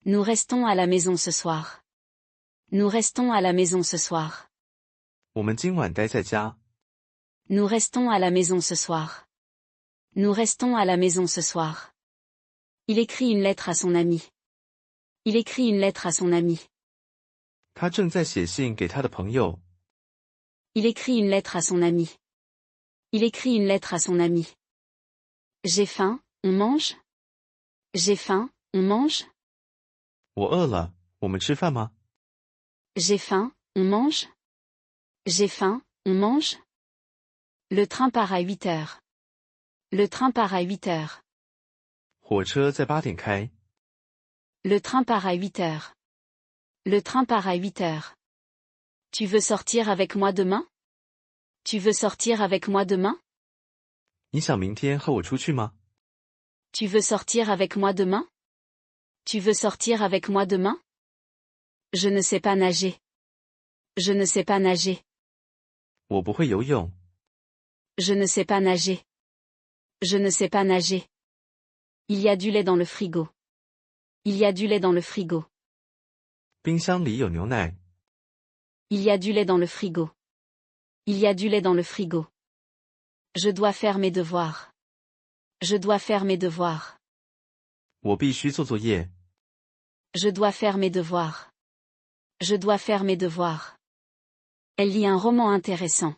Nous restons à la maison ce soir. Nous restons à la maison ce soir. 我们今晚待在家。Nous restons à la maison ce soir. Nous restons à la maison ce soir. Il écrit une lettre à son ami. Il écrit une lettre à son ami. 他正在写信给他的朋友。Il écrit une lettre à son ami. Il écrit une lettre à son ami. J'ai faim, on mange? J'ai faim, on mange? 我饿了，我们吃饭吗？ J'ai faim, on mange? J'ai faim, on mange? Le train part à 8 heures. Le train part à 8 heures. 火车在8点开。Le train part à 8 heures. Le train part à 8 heures. Tu veux sortir avec moi demain? Tu veux sortir avec moi demain? 你想明天和我出去吗？ Tu veux sortir avec moi demain? Tu veux sortir avec moi demain? Je ne sais pas nager. Je ne sais pas nager. 我不会游泳。Je ne sais pas nager. Je ne sais pas nager. Il y a du lait dans le frigo. Il y a du lait dans le frigo. 冰箱里有牛奶。Il y a du lait dans le frigo. Il y a du lait dans le frigo. Je dois faire mes devoirs. Je dois faire mes devoirs. 我必须做作业。Je dois faire mes devoirs. Je dois faire mes devoirs. Elle lit un roman intéressant.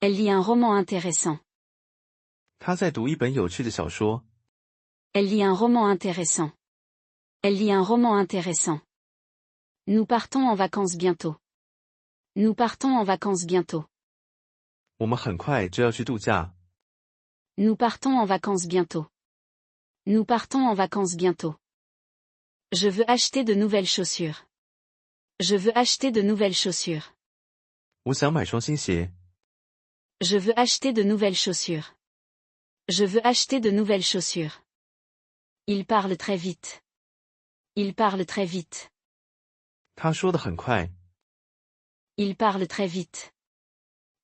Elle lit un roman intéressant. 他在读一本有趣的小说。Elle lit un roman intéressant. Elle lit un roman intéressant. Nous partons en vacances bientôt. Nous partons en vacances bientôt. 我们很快就要去度假。Nous partons en vacances bientôt. Nous partons en vacances bientôt. Je veux acheter de nouvelles chaussures. Je veux acheter de nouvelles chaussures. 我想买双新鞋。Je veux acheter de nouvelles chaussures. Je veux acheter de nouvelles chaussures. Il parle très vite. Il parle très vite. 他说得很快。Il parle très vite.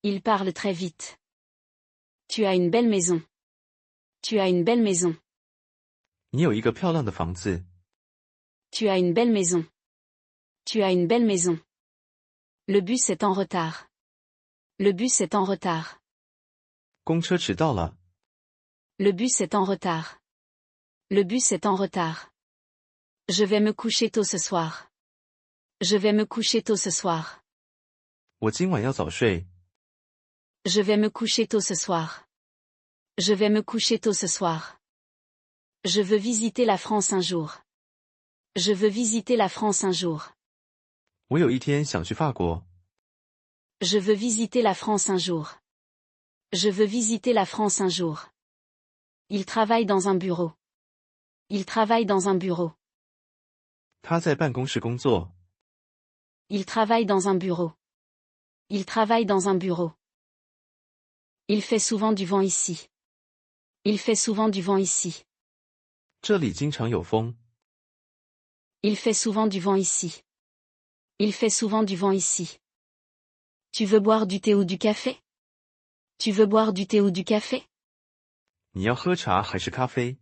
Il parle très vite. Tu as une belle maison. Tu as une belle maison. 你有一个漂亮的房子。Tu as une belle maison. Tu as une belle maison. Le bus est en retard. Le bus est en retard. 公车迟到了。Le bus est en retard. Le bus est en retard. Je vais me coucher tôt ce soir. Je vais me coucher tôt ce soir. 我今晚要早睡。Je vais me coucher tôt ce soir. Je vais me coucher tôt ce soir. Je veux visiter la France un jour. Je veux visiter la France un jour. 我有一天想去法国。Je veux visiter la France un jour. Je veux visiter la France un jour. Il travaille dans un bureau. Il travaille dans un bureau. 他在办公室工作。Il travaille dans un bureau. Il travaille dans un bureau. Il fait souvent du vent ici. Il fait souvent du vent ici. 这里经常有风。Il fait souvent du vent ici. Il fait souvent du vent ici. Tu veux boire du thé ou du café? Tu veux boire du thé ou du café? 你要喝茶还是咖啡？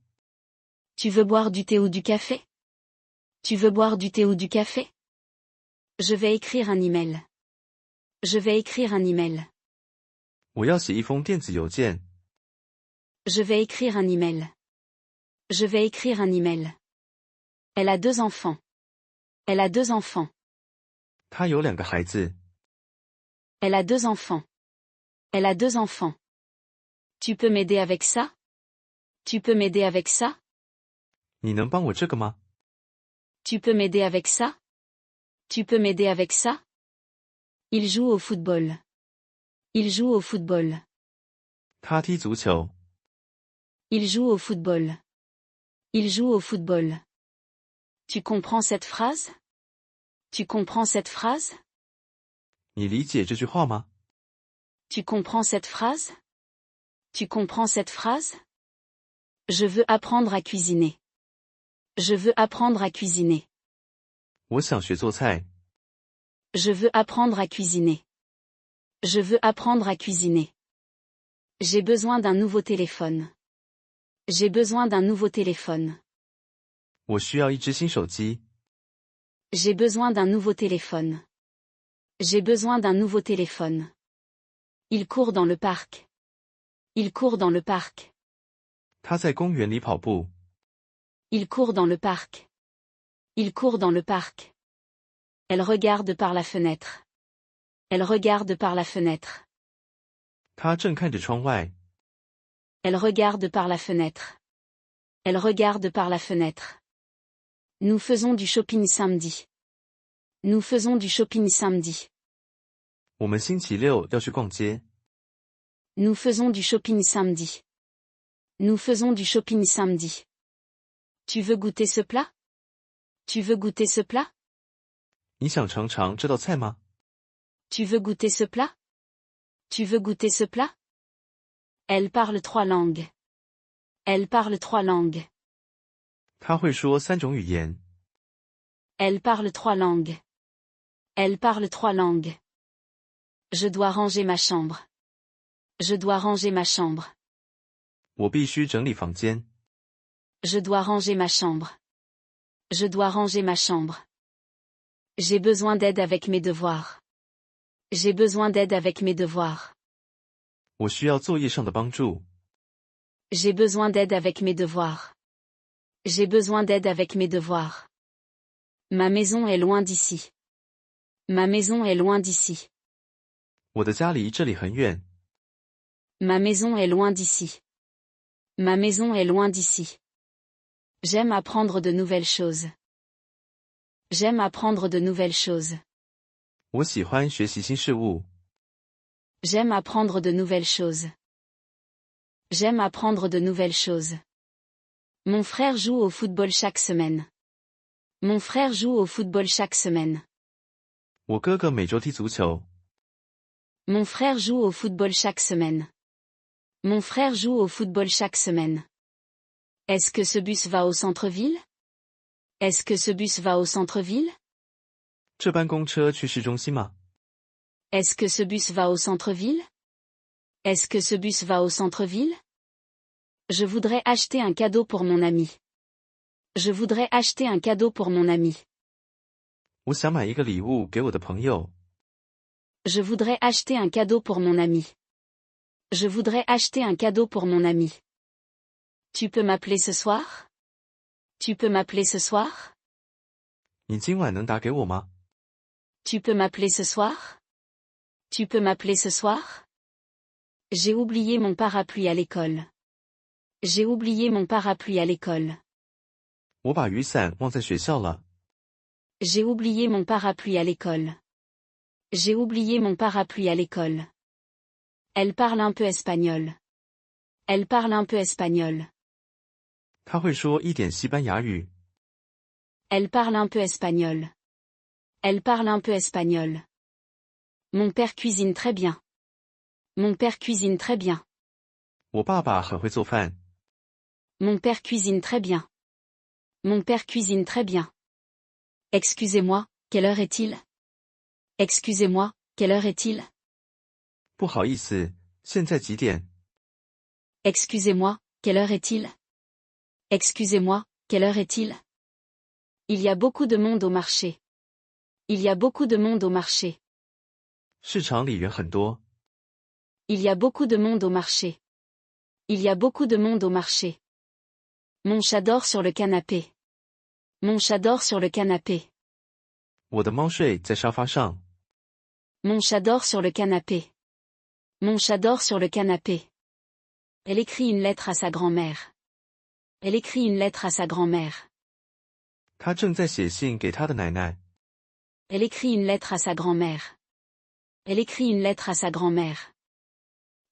Tu veux boire du thé ou du café? Tu veux boire du thé ou du café? Je vais écrire un email. Je vais écrire un email. 我要写一封电子邮件。Je vais écrire un email. Je vais écrire un email. Elle a 2 enfants. Elle a 2 enfants. 他有2个孩子。Elle a 2 enfants. Elle a 2 enfants. Tu peux m'aider avec ça? Tu peux m'aider avec ça? 你能帮我这个吗？ Tu peux m'aider avec ça? Tu peux m'aider avec ça? Il joue au football. Il joue au football. 他踢足球。Il joue au football. Il joue au football. Tu comprends cette phrase? Tu comprends cette phrase? 你理解这句话吗？ Tu comprends cette phrase? Tu comprends cette phrase? Je veux apprendre à cuisiner. Je veux apprendre à cuisiner. 我想学做菜。 Je veux apprendre à cuisiner. Je veux apprendre à cuisiner. J'ai besoin d'un nouveau téléphone. J'ai besoin d'un nouveau téléphone. 我需要一只新手机。J'ai besoin d'un nouveau téléphone. J'ai besoin d'un nouveau téléphone. Il court dans le parc. Il court dans le parc. 他在公园里跑步。Il court dans le parc. Il court dans le parc. Elle regarde par la fenêtre. Elle regarde par la fenêtre. 他正看着窗外。Elle regarde par la fenêtre. Elle regarde par la fenêtre. Nous faisons du shopping samedi. Nous faisons du shopping samedi. 我们星期六要去逛街。Nous faisons du shopping samedi. Nous faisons du shopping samedi. Tu veux goûter ce plat? Tu veux goûter ce plat? 你想尝尝这道菜吗？ Tu veux goûter ce plat? Tu veux goûter ce plat? Elle parle 3 langues. Elle parle 3 langues. 他会说3种语言。Elle parle 3 langues. Elle parle 3 langues. Je dois ranger ma chambre. Je dois ranger ma chambre. 我必须整理房间。Je dois ranger ma chambre. Je dois ranger ma chambre. J'ai besoin d'aide avec mes devoirs. J'ai besoin d'aide avec mes devoirs. 我需要作业上的帮助。J'ai besoin d'aide avec mes devoirs. J'ai besoin d'aide avec mes devoirs. Ma maison est loin d'ici. Ma maison est loin d'ici. 我的家离这里很远。Ma maison est loin d'ici. Ma maison est loin d'ici. J'aime apprendre de nouvelles choses. J'aime apprendre de nouvelles choses. 我喜欢学习新事物。J'aime apprendre de nouvelles choses. J'aime apprendre de nouvelles choses. Mon frère joue au football chaque semaine. Mon frère joue au football chaque semaine. 我哥哥每周踢足球。Mon frère joue au football chaque semaine. Mon frère joue au football chaque semaine. Est-ce que ce bus va au centre-ville? Est-ce que ce bus va au centre-ville? 这班公车去市中心吗？ Est-ce que ce bus va au centre-ville? Est-ce que ce bus va au centre-ville? Je voudrais acheter un cadeau pour mon ami. Je voudrais acheter un cadeau pour mon ami. 我想买一个礼物给我的朋友。Je voudrais acheter un cadeau pour mon ami. Je voudrais acheter un cadeau pour mon ami. Tu peux m'appeler ce soir? Tu peux m'appeler ce soir? 你今晚能打给我吗？ Tu peux m'appeler ce soir? Tu peux m'appeler ce soir? J'ai oublié mon parapluie à l'école. J'ai oublié mon parapluie à l'école. 我把雨伞忘在学校了。 J'ai oublié mon parapluie à l'école. J'ai oublié mon parapluie à l'école. Elle parle un peu espagnol. Elle parle un peu espagnol. 他会说一点西班牙语。 Elle parle un peu espagnol. Elle parle un peu espagnol. Mon père cuisine très bien. Mon père cuisine très bien. 我爸爸很会做饭。 Mon père cuisine très bien. Mon père cuisine très bien. Excusez-moi, quelle heure est-il? Excusez-moi, quelle heure est-il? 不好意思，现在几点？ Excusez-moi, quelle heure est-il? Excusez-moi, quelle heure est-il? Il y a beaucoup de monde au marché. Il y a beaucoup de monde au marché. 市场里人很多。 Il y a beaucoup de monde au marché. Il y a beaucoup de monde au marché. Mon chat dort sur le canapé. Mon chat dort sur le canapé. 我的猫睡在沙发上。 Mon chat dort sur le canapé. Mon chat dort sur le canapé. Elle écrit une lettre à sa grand-mère. Elle écrit une lettre à sa grand-mère. 他正在写信给他的奶奶。 Elle écrit une lettre à sa grand-mère. Elle écrit une lettre à sa grand-mère.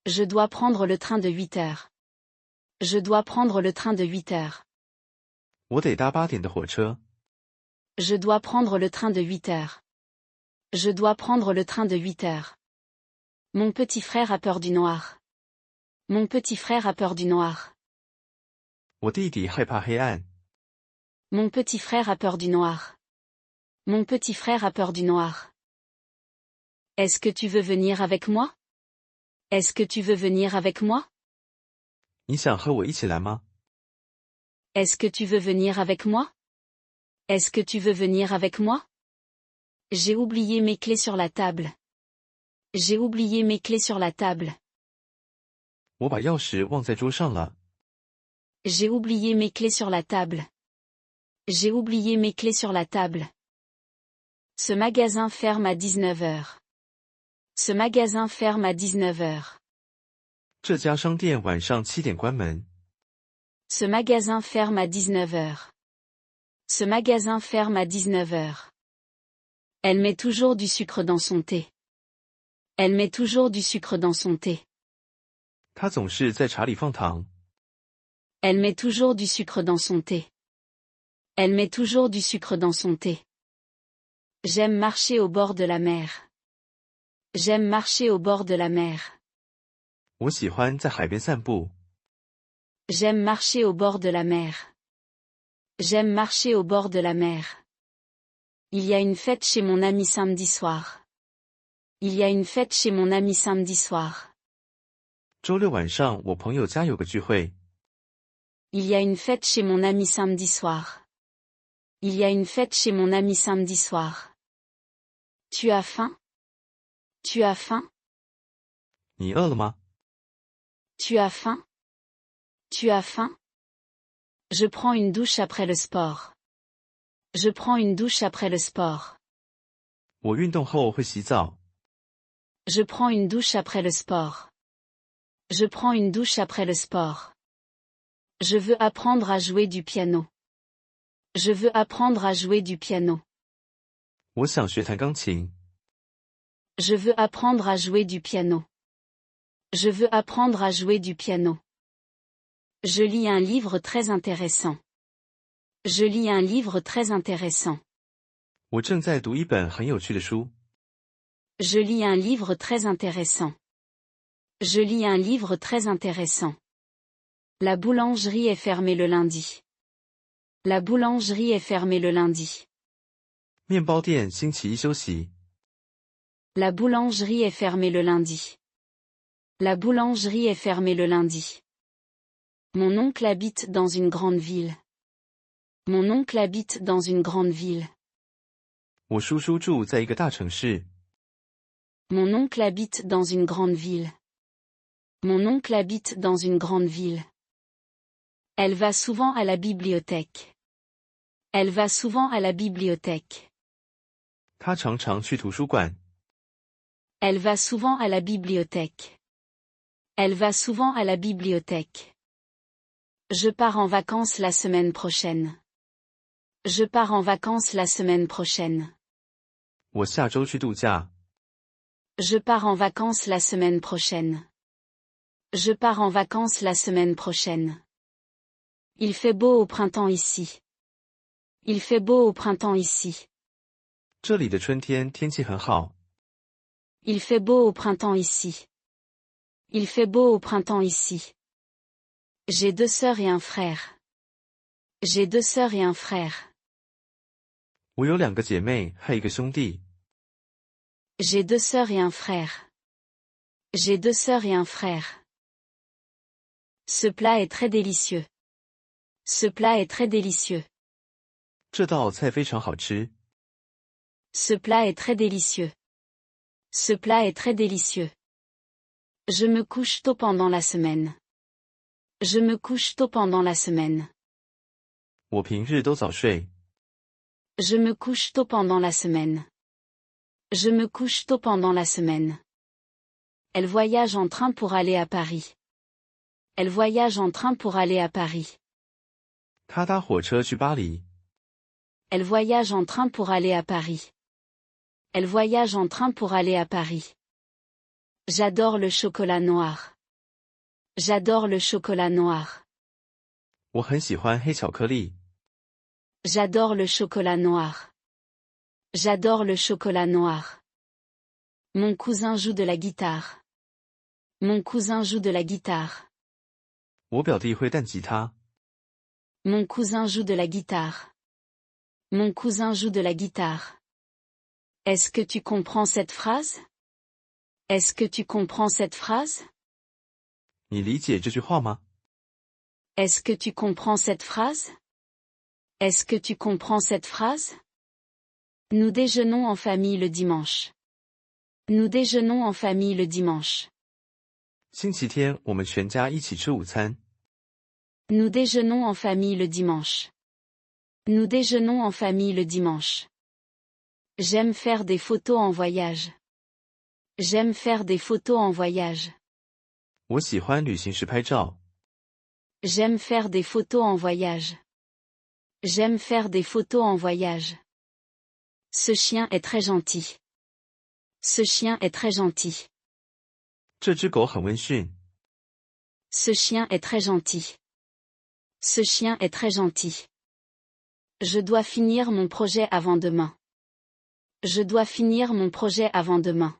Je dois prendre le train de 8 heures. Je dois prendre le train de 8 heures. 我得搭8点的火车。 Je dois prendre le train de 8 heures. Je dois prendre le train de 8 heures. Mon petit frère a peur du noir. Mon petit frère a peur du noir. 我弟弟害怕黑暗。 Mon petit frère a peur du noir. Mon petit frère a peur du noir. Est-ce que tu veux venir avec moi? Est-ce que tu veux venir avec moi? 你想和我一起来吗？ Est-ce que tu veux venir avec moi? Est-ce que tu veux venir avec moi? J'ai oublié mes clés sur la table. J'ai oublié mes clés sur la table. 我把钥匙忘在桌上了。J'ai oublié mes clés sur la table. J'ai oublié mes clés sur la table. Ce magasin ferme à 19 heures. Ce magasin ferme à 19 heures. 这家商店晚上7点关门。Ce magasin ferme à 19 heures. Ce magasin ferme à 19 heures. Elle met toujours du sucre dans son thé. Elle met toujours du sucre dans son thé. 他总是在茶里放糖。Elle met toujours du sucre dans son thé. Elle met toujours du sucre dans son thé. J'aime marcher au bord de la mer. J'aime marcher au bord de la mer. 我喜欢在海边散步。J'aime marcher au bord de la mer. J'aime marcher au bord de la mer. Il y a une fête chez mon ami samedi soir. Il y a une fête chez mon ami samedi soir. 周六晚上我朋友家有个聚会。Il y a une fête chez mon ami samedi soir. Il y a une fête chez mon ami samedi soir. Tu as faim? Tu as faim? 你饿了吗？ Tu as faim? Tu as faim? Je prends une douche après le sport. Je prends une douche après le sport. 我运动后会洗澡。Je prends une douche après le sport. Je prends une douche après le sport. Je veux apprendre à jouer du piano. Je veux apprendre à jouer du piano. 我想学弹钢琴。Je veux apprendre à jouer du piano. Je veux apprendre à jouer du piano. Je lis un livre très intéressant. Je lis un livre très intéressant. 我正在读一本很有趣的书。Je lis un livre très intéressant. Je lis un livre très intéressant. La boulangerie est fermée le lundi. La boulangerie est fermée le lundi. 面包店星期一休息。La boulangerie est fermée le lundi. La boulangerie est fermée le lundi. Mon oncle habite dans une grande ville. Mon oncle habite dans une grande ville. 我叔叔住在一个大城市。Mon oncle habite dans une grande ville. Mon oncle habite dans une grande ville. Elle va souvent à la bibliothèque. Elle va souvent à la bibliothèque. 他常常去图书馆。Elle va souvent à la bibliothèque. Elle va souvent à la bibliothèque. Je pars en vacances la semaine prochaine. Je pars en vacances la semaine prochaine. 我下周去度假。Je pars en vacances la semaine prochaine. Je pars en vacances la semaine prochaine. Il fait beau au printemps ici. Il fait beau au printemps ici. 这里的春天天气很好。Il fait beau au printemps ici. Il fait beau au printemps ici. J'ai 2 sœurs et un frère. J'ai 2 sœurs et un frère. 我有2个姐妹，还有一个兄弟。J'ai 2 sœurs et un frère. J'ai 2 sœurs et un frère. Ce plat est très délicieux. Ce plat est très délicieux. 这道菜非常好吃。Ce plat est très délicieux. Ce plat est très délicieux. Je me couche tôt pendant la semaine. Je me couche tôt pendant la semaine. 我平日都早睡。Je me couche tôt pendant la semaine. Je me couche tôt pendant la semaine. Elle voyage en train pour aller à Paris. Elle voyage en train pour aller à Paris. 他搭火车去巴黎。Elle voyage en train pour aller à Paris. Elle voyage en train pour aller à Paris. J'adore le chocolat noir. J'adore le chocolat noir. 我很喜欢黑巧克力。J'adore le chocolat noir. J'adore le chocolat noir. Mon cousin joue de la guitare. Mon cousin joue de la guitare. 我表弟会弹吉他。Mon cousin joue de la guitare. Mon cousin joue de la guitare. Est-ce que tu comprends cette phrase? Est-ce que tu comprends cette phrase? 你理解这句话吗？ Est-ce que tu comprends cette phrase? Est-ce que tu comprends cette phrase? Nous déjeunons en famille le dimanche. Nous déjeunons en famille le dimanche. 星期天我们全家一起吃午餐。Nous déjeunons en famille le dimanche. Nous déjeunons en famille le dimanche. J'aime faire des photos en voyage. J'aime faire des photos en voyage. 我喜欢旅行时拍照。J'aime faire des photos en voyage. J'aime faire des photos en voyage. Ce chien est très gentil. Ce chien est très gentil. 这只狗很温驯。Ce chien est très gentil. Ce chien est très gentil. Je dois finir mon projet avant demain. Je dois finir mon projet avant demain.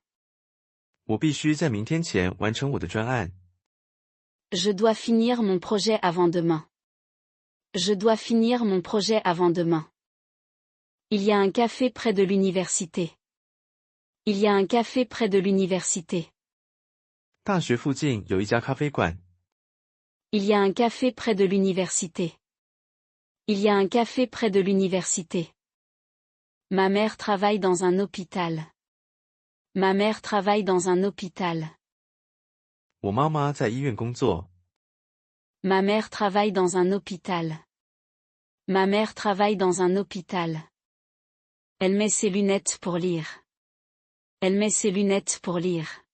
我必须在明天前完成我的专案。Je dois finir mon projet avant demain. Je dois finir mon projet avant demain. Il y a un café près de l'université. Il y a un café près de l'université. 大学附近有一家咖啡馆。Il y a un café près de l'université. Il y a un café près de l'université. Ma mère travaille dans un hôpital. Ma mère travaille dans un hôpital. 我妈妈在医院工作。Ma mère travaille dans un hôpital. Ma mère travaille dans un hôpital. Elle met ses lunettes pour lire. Elle met ses lunettes pour lire.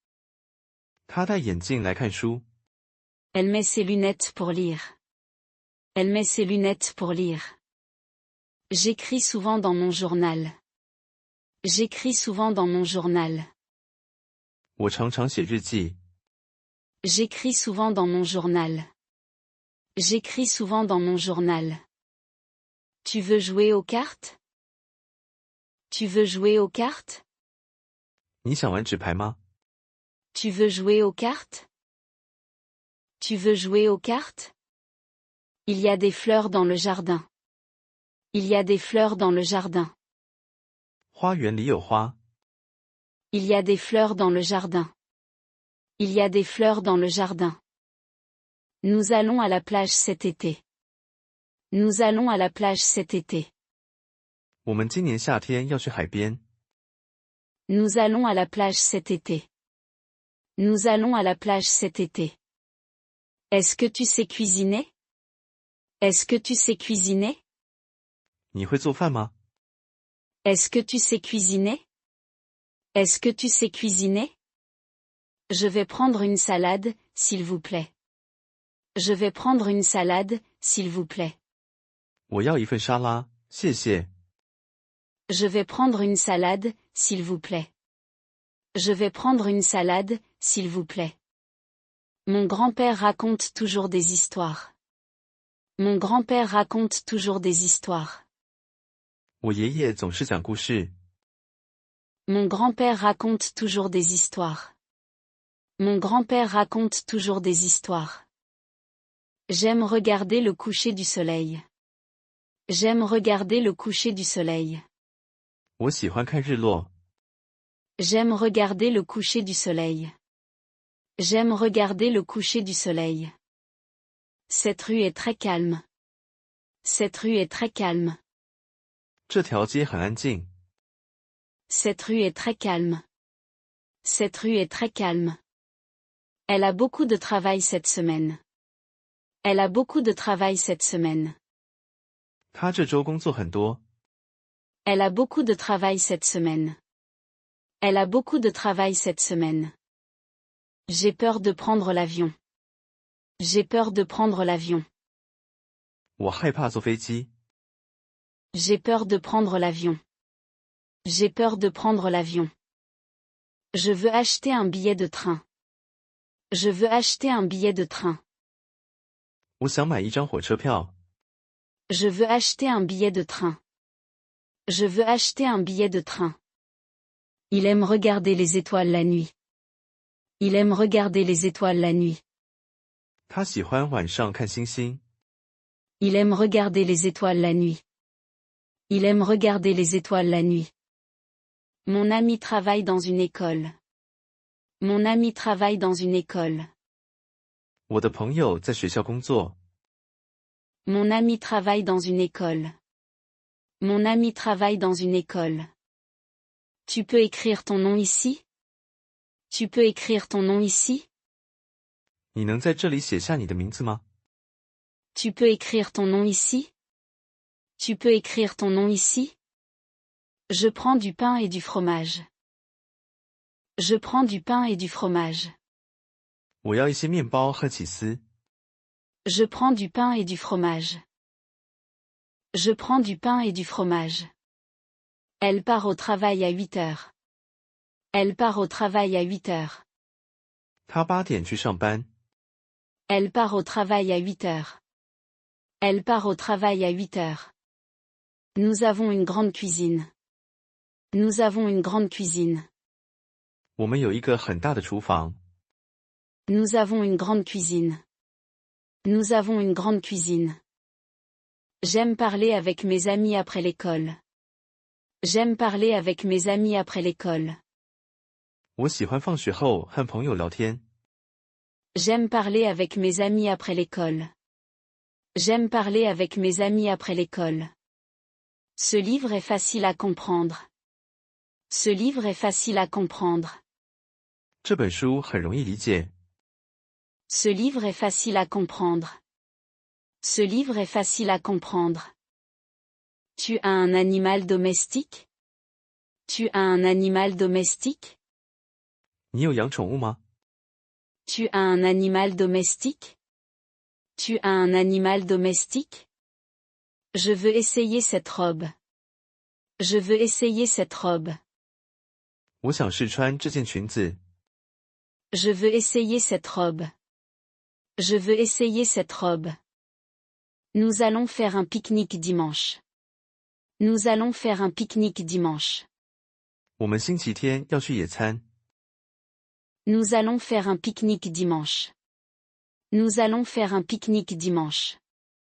她戴眼镜来看书。Elle met ses lunettes pour lire. Elle met ses lunettes pour lire. J'écris souvent dans mon journal. J'écris souvent dans mon journal. 我常常写日记。J'écris souvent dans mon journal. J'écris souvent dans mon journal. Tu veux jouer aux cartes? Tu veux jouer aux cartes? 你想玩纸牌吗？ Tu veux jouer aux cartes? Tu veux jouer aux cartes? Il y a des fleurs dans le jardin. Il y a des fleurs dans le jardin. 花园里有花。Il y a des fleurs dans le jardin. Il y a des fleurs dans le jardin. Nous allons à la plage cet été. Nous allons à la plage cet été. 我们今年夏天要去海边。Nous allons à la plage cet été. Nous allons à la plage cet été. Est-ce que tu sais cuisiner? Est-ce que tu sais cuisiner? 你会做饭吗？ Est-ce que tu sais cuisiner? Est-ce que tu sais cuisiner? Je vais prendre une salade, s'il vous plaît. Je vais prendre une salade, s'il vous plaît. 我要一份沙拉，谢谢。Je vais prendre une salade, s'il vous plaît. Je vais prendre une salade, s'il vous plaît. Mon grand-père raconte toujours des histoires. Mon grand-père raconte toujours des histoires. 我爷爷总是讲故事。 Mon grand-père raconte toujours des histoires. Mon grand-père raconte toujours des histoires. J'aime regarder le coucher du soleil. J'aime regarder le coucher du soleil. 我喜欢看日落。 J'aime regarder le coucher du soleil. J'aime regarder le coucher du soleil. Cette rue est très calme. Cette rue est très calme. 这条街很安静。 Cette rue est très calme. Cette rue est très calme. Elle a beaucoup de travail cette semaine. Elle a beaucoup de travail cette semaine. 她这周工作很多。 Elle a beaucoup de travail cette semaine. Elle a beaucoup de travail cette semaine. J'ai peur de prendre l'avion. J'ai peur de prendre l'avion. 我害怕坐飞机。 J'ai peur de prendre l'avion. J'ai peur de prendre l'avion. Je veux acheter un billet de train. Je veux acheter un billet de train. 我想买一张火车票。 Je veux acheter un billet de train. Je veux acheter un billet de train. Il aime regarder les étoiles la nuit. Il aime regarder les étoiles la nuit. 他喜欢晚上看星星。 Il aime regarder les étoiles la nuit. Il aime regarder les étoiles la nuit. Mon ami travaille dans une école. Mon ami travaille dans une école. 我的朋友在学校工作。 Mon ami travaille dans une école. Mon ami travaille dans une école. Tu peux écrire ton nom ici? Tu peux écrire ton nom ici? 你能在这里写下你的名字吗？ Tu peux écrire ton nom ici? Tu peux écrire ton nom ici? Je prends du pain et du fromage. Je prends du pain et du fromage. 我要一些面包和起司。 Je prends du pain et du fromage. Je prends du pain et du fromage. Elle part au travail à 8 heures. Elle part au travail à 8 heures. 他8点去上班。 Elle part au travail à 8 heures. Elle part au travail à 8 heures. Nous avons une grande cuisine. Nous avons une grande cuisine. 我们有一个很大的厨房。 Nous avons une grande cuisine. Nous avons une grande cuisine. J'aime parler avec mes amis après l'école. J'aime parler avec mes amis après l'école. 我喜欢放学后和朋友聊天。 J'aime parler avec mes amis après l'école. J'aime parler avec mes amis après l'école. Ce livre est facile à comprendre. Ce livre est facile à comprendre. 这本书很容易理解。 Ce livre est facile à comprendre. Ce livre est facile à comprendre. Tu as un animal domestique? Tu as un animal domestique? 你有养宠物吗？ Tu as un animal domestique? Tu as un animal domestique? Je veux essayer cette robe. Je veux essayer cette robe. 我想试穿这件裙子。 Je veux essayer cette robe. Je veux essayer cette robe. Nous allons faire un pique-nique dimanche. Nous allons faire un pique-nique dimanche. 我们星期天要去野餐。 Nous allons faire un pique-nique dimanche. Nous allons faire un pique-nique dimanche.